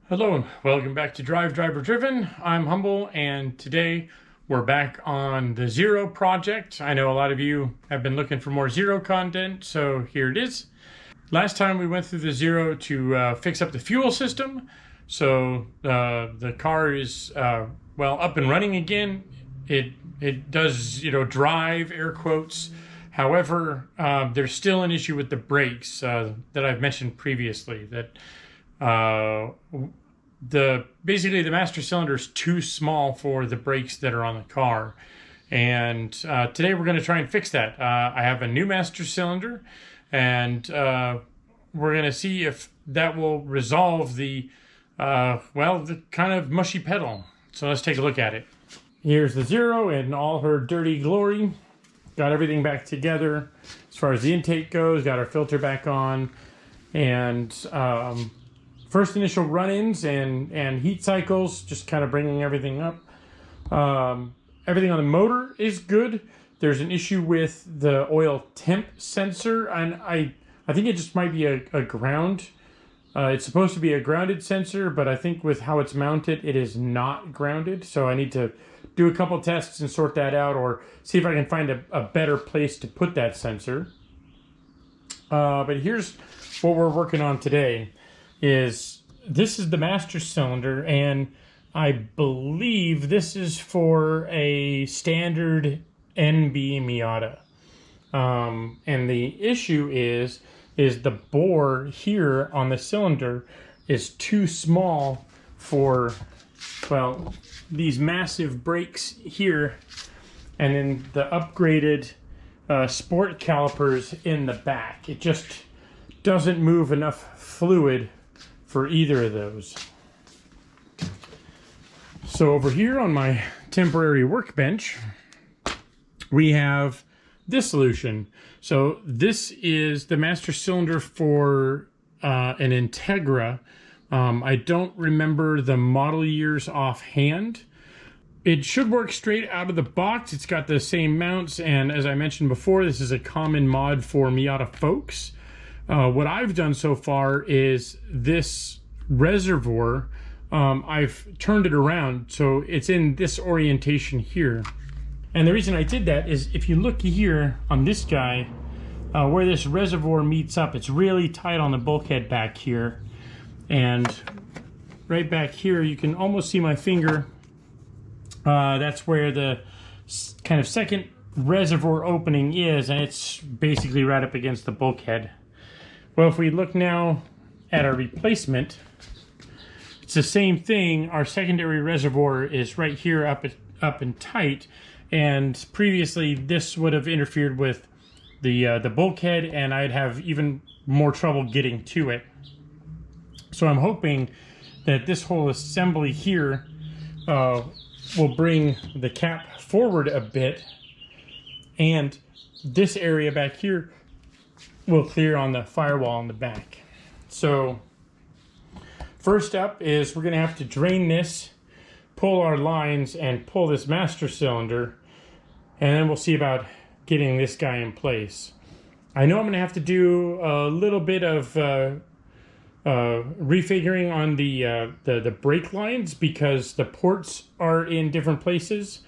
Hello and welcome back to DriveDriverDriven. I'm Humble and today we're back on the Zero project. I know a lot of you have been looking for more Zero content, so here it is. Last time we went through the Zero to fix up the fuel system, so the car is up and running again. It does, drive, air quotes. However, there's still an issue with the brakes that I've mentioned previously, that basically the master cylinder is too small for the brakes that are on the car. And today we're going to try and fix that. I have a new master cylinder, and we're going to see if that will resolve the kind of mushy pedal. So let's take a look at it. Here's the Zero in all her dirty glory. Got everything back together as far as the intake goes. Got our filter back on, and first initial run-ins and heat cycles, just kind of bringing everything up. Everything on the motor is good. There's an issue with the oil temp sensor, and I think it just might be a ground. It's supposed to be a grounded sensor, but I think with how it's mounted, it is not grounded. So I need to do a couple tests and sort that out, or see if I can find a better place to put that sensor. But here's what we're working on today. This is the master cylinder, and I believe this is for a standard NB Miata. And the issue is the bore here on the cylinder is too small for, well, these massive brakes here, and then the upgraded sport calipers in the back. It just doesn't move enough fluid for either of those. So over here on my temporary workbench, we have this solution. So this is the master cylinder for an Integra. I don't remember the model years offhand. It should work straight out of the box. It's got the same mounts, and as I mentioned before, this is a common mod for Miata folks. What I've done so far is this reservoir, I've turned it around so it's in this orientation here. And the reason I did that is, if you look here on this guy, where this reservoir meets up, it's really tight on the bulkhead back here. And right back here, you can almost see my finger. That's where the kind of second reservoir opening is, and it's basically right up against the bulkhead. Well, if we look now at our replacement, it's the same thing. Our secondary reservoir is right here up and tight, and previously this would have interfered with the bulkhead, and I'd have even more trouble getting to it. So I'm hoping that this whole assembly here will bring the cap forward a bit, and this area back here will clear on the firewall in the back. So first up is we're going to have to drain this, pull our lines, and pull this master cylinder, and then we'll see about getting this guy in place. I know I'm going to have to do a little bit of refiguring on the brake lines, because the ports are in different places,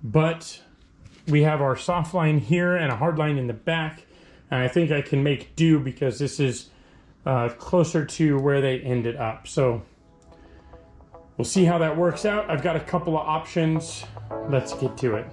but we have our soft line here and a hard line in the back, and I think I can make do because this is closer to where they ended up. So we'll see how that works out. I've got a couple of options. Let's get to it.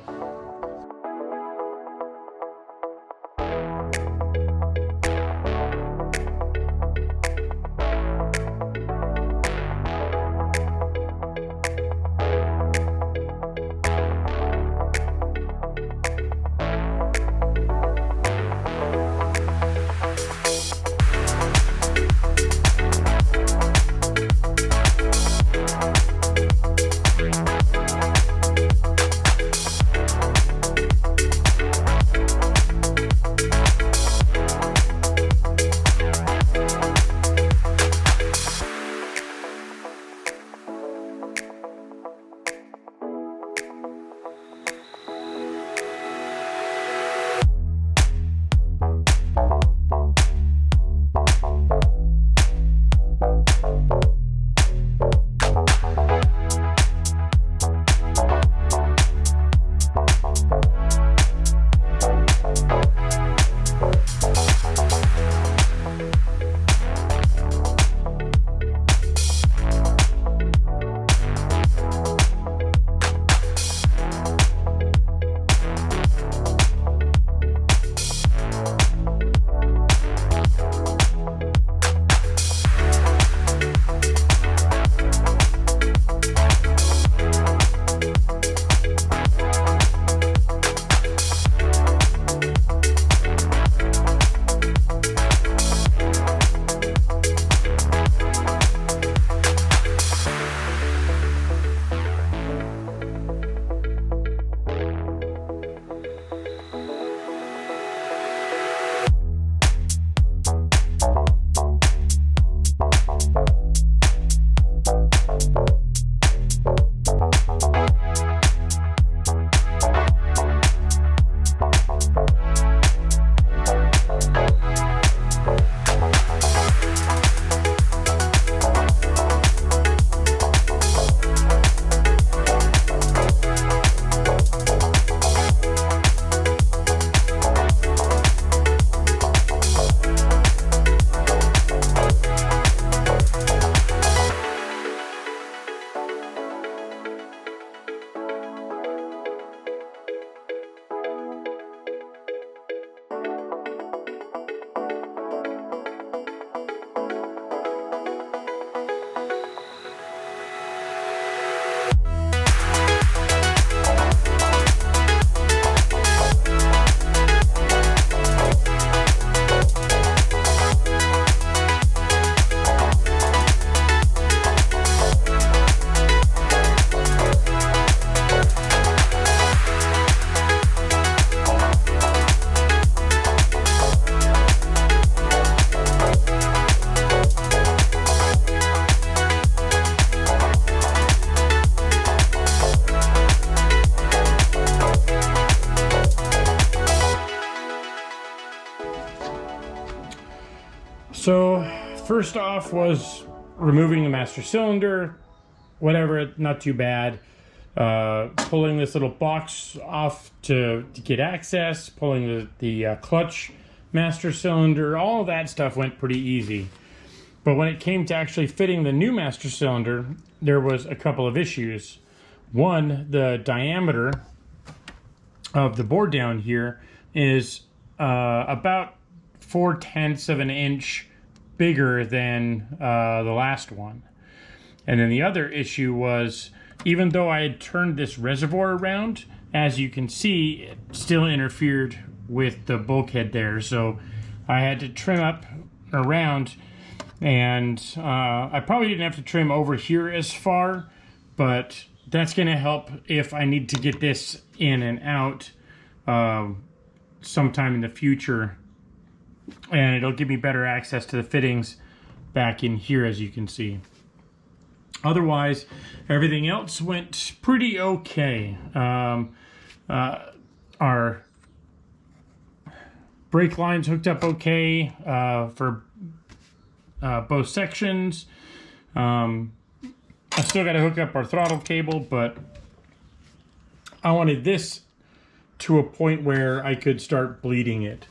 first off was removing the master cylinder, whatever, not too bad. Pulling this little box off to get access, pulling the clutch master cylinder, all of that stuff went pretty easy. But when it came to actually fitting the new master cylinder, there was a couple of issues. One, the diameter of the bore down here is about 4/10 of an inch bigger than the last one. And then the other issue was, even though I had turned this reservoir around, as you can see, it still interfered with the bulkhead there. So I had to trim up around, and I probably didn't have to trim over here as far, but that's going to help if I need to get this in and out sometime in the future. And it'll give me better access to the fittings back in here, as you can see. Otherwise, everything else went pretty okay. Our brake lines hooked up okay for both sections. I still got to hook up our throttle cable, but I wanted this to a point where I could start bleeding it.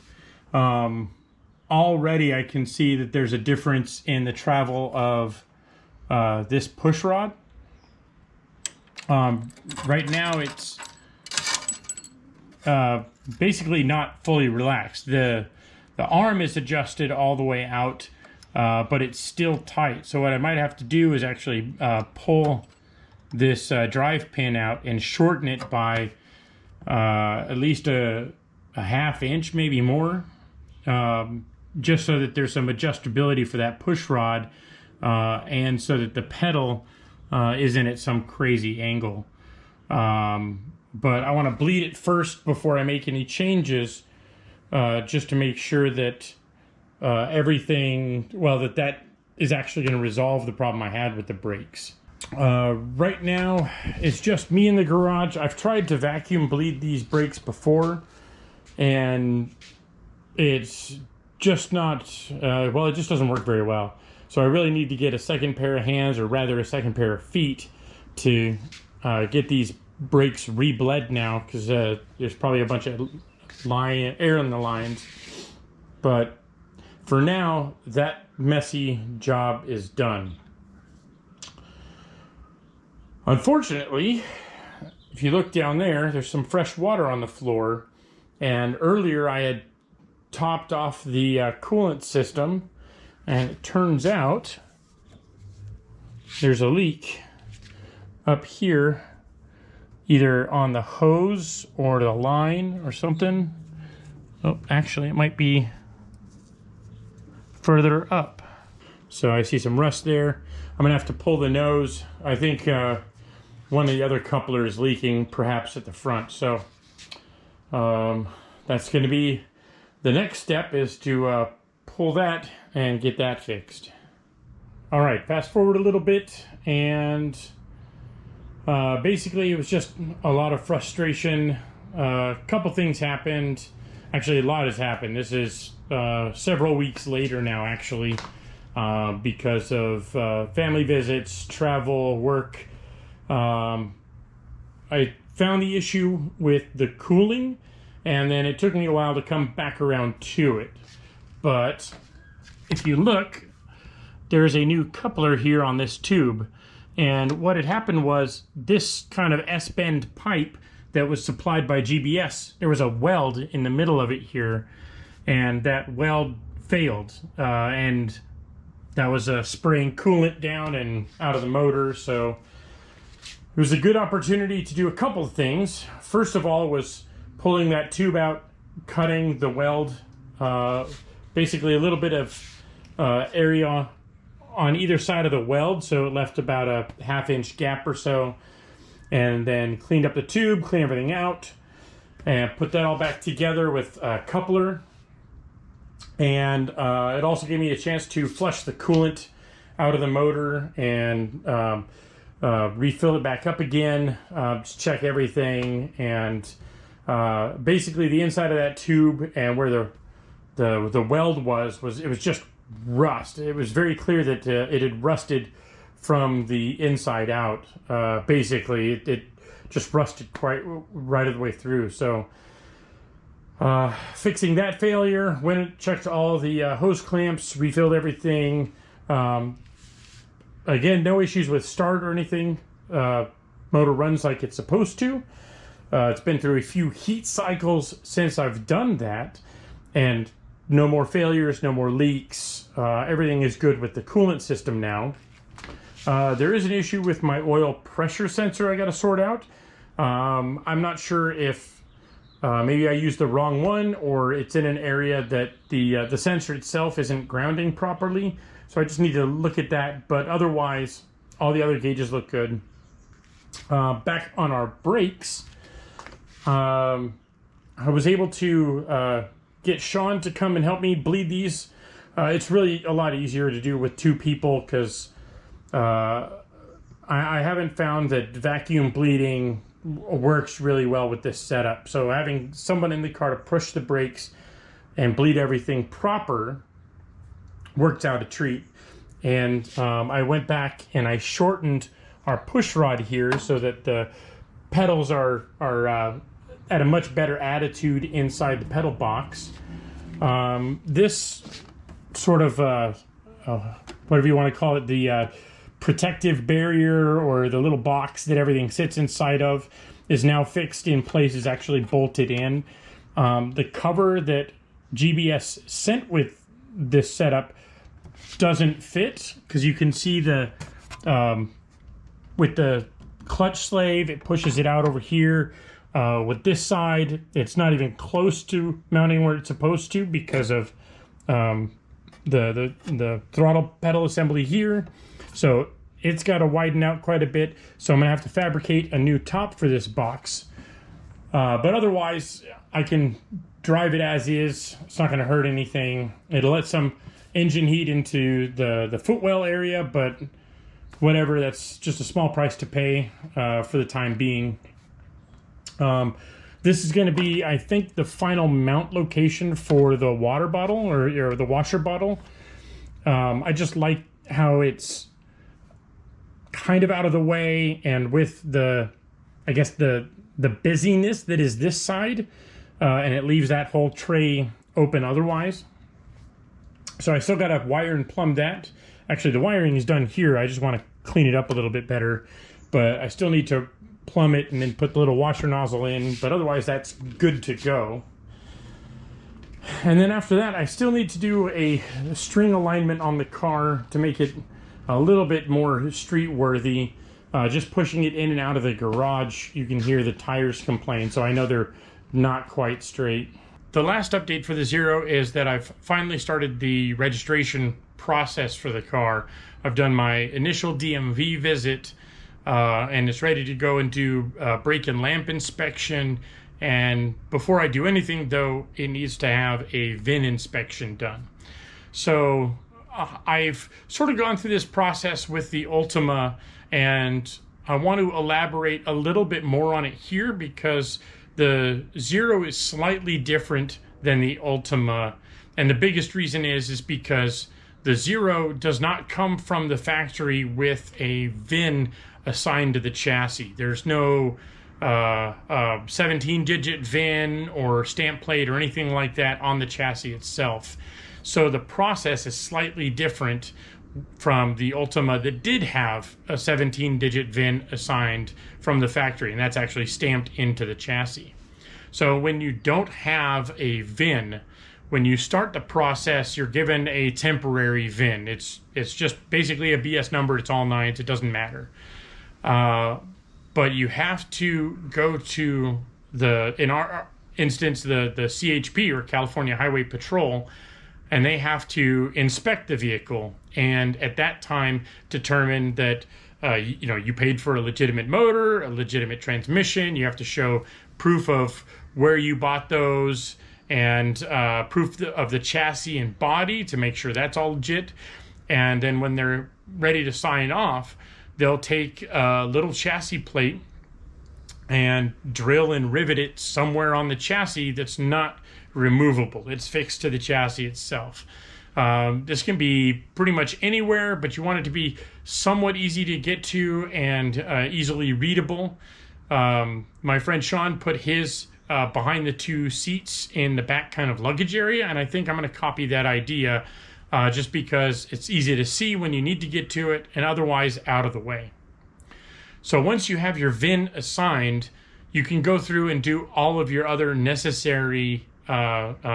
Already I can see that there's a difference in the travel of this push rod. Right now it's basically not fully relaxed. The arm is adjusted all the way out, but it's still tight. So what I might have to do is actually pull this drive pin out and shorten it by at least a half inch, maybe more, just so that there's some adjustability for that push rod, and so that the pedal isn't at some crazy angle. But I want to bleed it first before I make any changes, just to make sure that everything, well, that is actually going to resolve the problem I had with the brakes. Right now, it's just me in the garage. I've tried to vacuum bleed these brakes before, and it's just not, well, it just doesn't work very well. So I really need to get a second pair of hands, or rather a second pair of feet, to get these brakes re-bled now, because there's probably a bunch of air in the lines. But for now, that messy job is done. Unfortunately, if you look down there, there's some fresh water on the floor, and earlier I had topped off the coolant system, and it turns out there's a leak up here, either on the hose or the line or something. Oh, actually, it might be further up. So I see some rust there. I'm gonna have to pull the nose. I think one of the other couplers is leaking, perhaps at the front. So that's gonna be the next step, is to pull that and get that fixed. All right, fast forward a little bit, and basically it was just a lot of frustration. A couple things happened. Actually, a lot has happened. This is several weeks later now, actually, because of family visits, travel, work. I found the issue with the cooling, and then it took me a while to come back around to it. But if you look, there's a new coupler here on this tube. And what had happened was, this kind of S-bend pipe that was supplied by GBS, there was a weld in the middle of it here, and that weld failed. And that was spraying coolant down and out of the motor. So it was a good opportunity to do a couple of things. First of all was pulling that tube out, cutting the weld, basically a little bit of area on either side of the weld, so it left about a half-inch gap or so, and then cleaned up the tube, cleaned everything out, and put that all back together with a coupler. And it also gave me a chance to flush the coolant out of the motor and refill it back up again, just check everything, and basically the inside of that tube and where the weld was it was just rust. It was very clear that it had rusted from the inside out. Basically, it just rusted quite right the way through. So fixing that failure, went and checked all the hose clamps, refilled everything. Again, no issues with start or anything. Motor runs like it's supposed to. It's been through a few heat cycles since I've done that, and no more failures, no more leaks. Everything is good with the coolant system now. There is an issue with my oil pressure sensor I got to sort out. I'm not sure if maybe I used the wrong one, or it's in an area that the sensor itself isn't grounding properly. So I just need to look at that. But otherwise, all the other gauges look good. Back on our brakes, I was able to get Sean to come and help me bleed these. It's really a lot easier to do with two people, because I haven't found that vacuum bleeding works really well with this setup. So having someone in the car to push the brakes and bleed everything proper worked out a treat. And I went back and I shortened our push rod here so that the pedals are at a much better attitude inside the pedal box. This sort of whatever you want to call it, the protective barrier, or the little box that everything sits inside of, is now fixed in place, is actually bolted in. The cover that GBS sent with this setup doesn't fit, because you can see the with the clutch slave, it pushes it out over here. With this side, it's not even close to mounting where it's supposed to, because of the throttle pedal assembly here. So it's got to widen out quite a bit. So I'm gonna have to fabricate a new top for this box. But otherwise, I can drive it as is. It's not gonna hurt anything. It'll let some engine heat into the footwell area, but whatever, that's just a small price to pay for the time being. This is going to be, I think, the final mount location for the water bottle, or the washer bottle. I just like how it's kind of out of the way, and with the, I guess, the busyness that is this side, and it leaves that whole tray open otherwise. So I still got to wire and plumb that. Actually, the wiring is done here. I just want to clean it up a little bit better, but I still need to plumb it and then put the little washer nozzle in, but otherwise that's good to go. And then after that, I still need to do a string alignment on the car to make it a little bit more street worthy. Just pushing it in and out of the garage, you can hear the tires complain, so I know they're not quite straight. The last update for the Zero is that I've finally started the registration process for the car. I've done my initial DMV visit, and it's ready to go and do brake and lamp inspection. And before I do anything, though, it needs to have a VIN inspection done. So I've sort of gone through this process with the Ultima, and I want to elaborate a little bit more on it here, because the Zero is slightly different than the Ultima. And the biggest reason is because the Zero does not come from the factory with a VIN assigned to the chassis. There's no 17-digit VIN or stamp plate or anything like that on the chassis itself. So the process is slightly different from the Ultima that did have a 17-digit VIN assigned from the factory, and that's actually stamped into the chassis. So when you don't have a VIN, when you start the process, you're given a temporary VIN. It's just basically a BS number. It's all nines. It doesn't matter. But you have to go to in our instance, the CHP, or California Highway Patrol, and they have to inspect the vehicle, and at that time determine that you paid for a legitimate motor, a legitimate transmission. You have to show proof of where you bought those, and proof of the chassis and body to make sure that's all legit. And then when they're ready to sign off, they'll take a little chassis plate and drill and rivet it somewhere on the chassis that's not removable. It's fixed to the chassis itself. This can be pretty much anywhere, but you want it to be somewhat easy to get to and easily readable. My friend Sean put his behind the two seats in the back kind of luggage area, and I think I'm going to copy that idea just because it's easy to see when you need to get to it and otherwise out of the way. So once you have your VIN assigned, you can go through and do all of your other necessary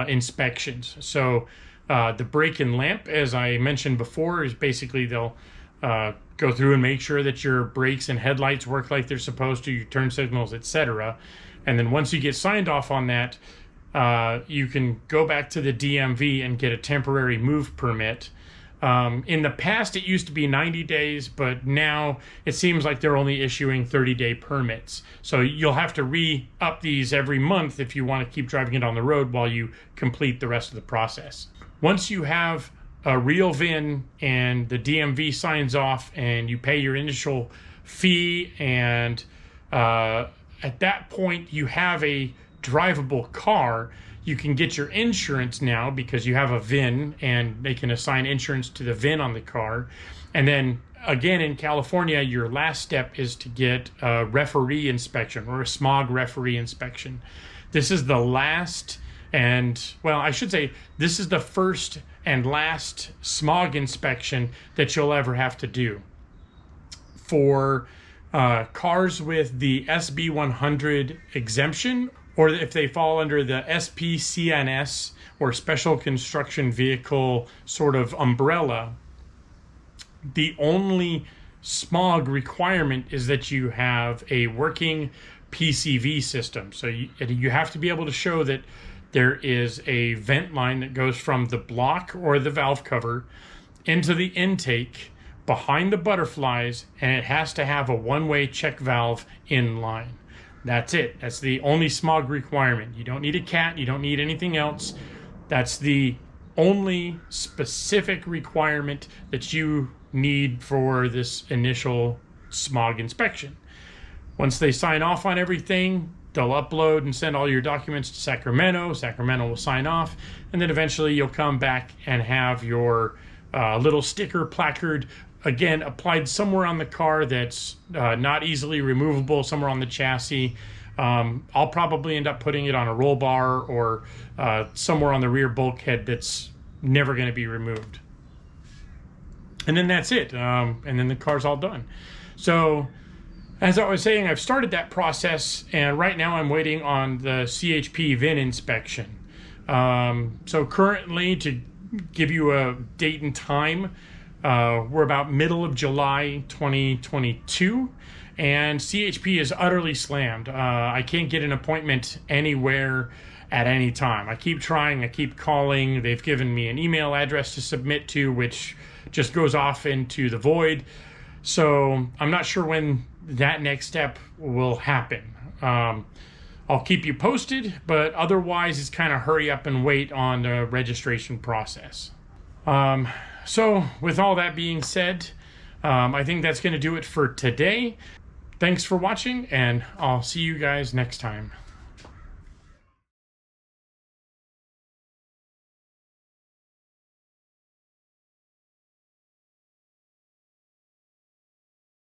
inspections. So the brake and lamp, as I mentioned before, is basically they'll go through and make sure that your brakes and headlights work like they're supposed to, your turn signals, etc. And then once you get signed off on that, you can go back to the DMV and get a temporary move permit. In the past, it used to be 90 days, but now it seems like they're only issuing 30-day permits. So you'll have to re-up these every month if you want to keep driving it on the road while you complete the rest of the process. Once you have a real VIN and the DMV signs off and you pay your initial fee, and at that point you have a drivable car, you can get your insurance now because you have a VIN and they can assign insurance to the VIN on the car. And then again, in California, your last step is to get a referee inspection or a smog referee inspection. This is the last, and well, I should say this is the first and last smog inspection that you'll ever have to do. For cars with the SB 100 exemption, or if they fall under the SPCNS or Special Construction Vehicle sort of umbrella, the only smog requirement is that you have a working PCV system. So you have to be able to show that there is a vent line that goes from the block or the valve cover into the intake behind the butterflies, and it has to have a one-way check valve in line. That's it. That's the only smog requirement. You don't need a cat. You don't need anything else. That's the only specific requirement that you need for this initial smog inspection. Once they sign off on everything, they'll upload and send all your documents to Sacramento. Sacramento will sign off, and then eventually you'll come back and have your little sticker placard, again, applied somewhere on the car that's not easily removable, somewhere on the chassis. I'll probably end up putting it on a roll bar or somewhere on the rear bulkhead that's never going to be removed. And then that's it. And then the car's all done. So as I was saying, I've started that process, and right now I'm waiting on the CHP VIN inspection. So currently, to give you a date and time, we're about middle of July 2022, and CHP is utterly slammed. I can't get an appointment anywhere at any time. I keep trying, I keep calling. They've given me an email address to submit to, which just goes off into the void. So I'm not sure when that next step will happen. I'll keep you posted, but otherwise it's kind of hurry up and wait on the registration process. So with all that being said, I think that's going to do it for today. Thanks for watching, and I'll see you guys next time.